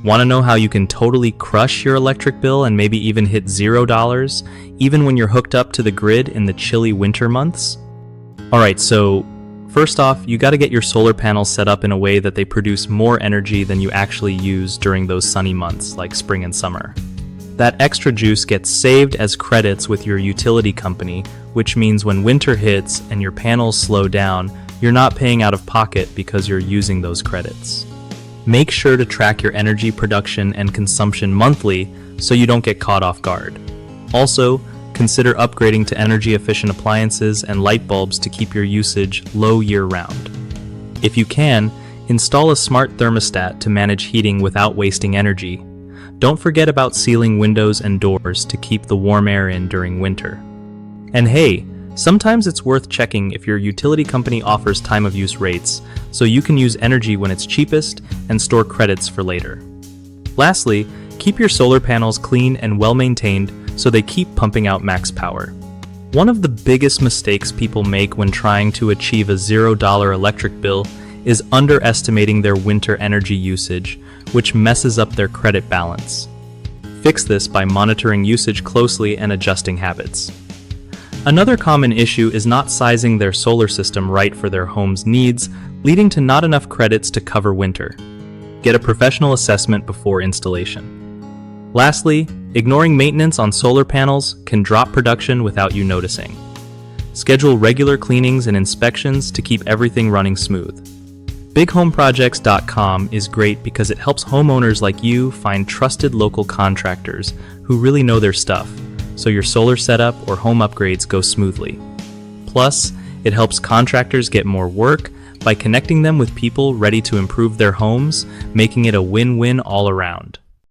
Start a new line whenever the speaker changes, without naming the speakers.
Want to know how you can totally crush your electric bill and maybe even hit $0, even when you're hooked up to the grid in the chilly winter months? Alright, so first off, you got to get your solar panels set up in a way that they produce more energy than you actually use during those sunny months like spring and summer. That extra juice gets saved as credits with your utility company, which means when winter hits and your panels slow down, you're not paying out of pocket because you're using those credits. Make sure to track your energy production and consumption monthly so you don't get caught off guard. Also, consider upgrading to energy-efficient appliances and light bulbs to keep your usage low year-round. If you can, install a smart thermostat to manage heating without wasting energy. Don't forget about sealing windows and doors to keep the warm air in during winter. And hey, sometimes it's worth checking if your utility company offers time-of-use rates, so you can use energy when it's cheapest and store credits for later. Lastly, keep your solar panels clean and well-maintained so they keep pumping out max power. One of the biggest mistakes people make when trying to achieve a $0 electric bill is underestimating their winter energy usage, which messes up their credit balance. Fix this by monitoring usage closely and adjusting habits. Another common issue is not sizing their solar system right for their home's needs, leading to not enough credits to cover winter. Get a professional assessment before installation. Lastly, ignoring maintenance on solar panels can drop production without you noticing. Schedule regular cleanings and inspections to keep everything running smooth. BigHomeProjects.com is great because it helps homeowners like you find trusted local contractors who really know their stuff, so your solar setup or home upgrades go smoothly. Plus, it helps contractors get more work by connecting them with people ready to improve their homes, making it a win-win all around.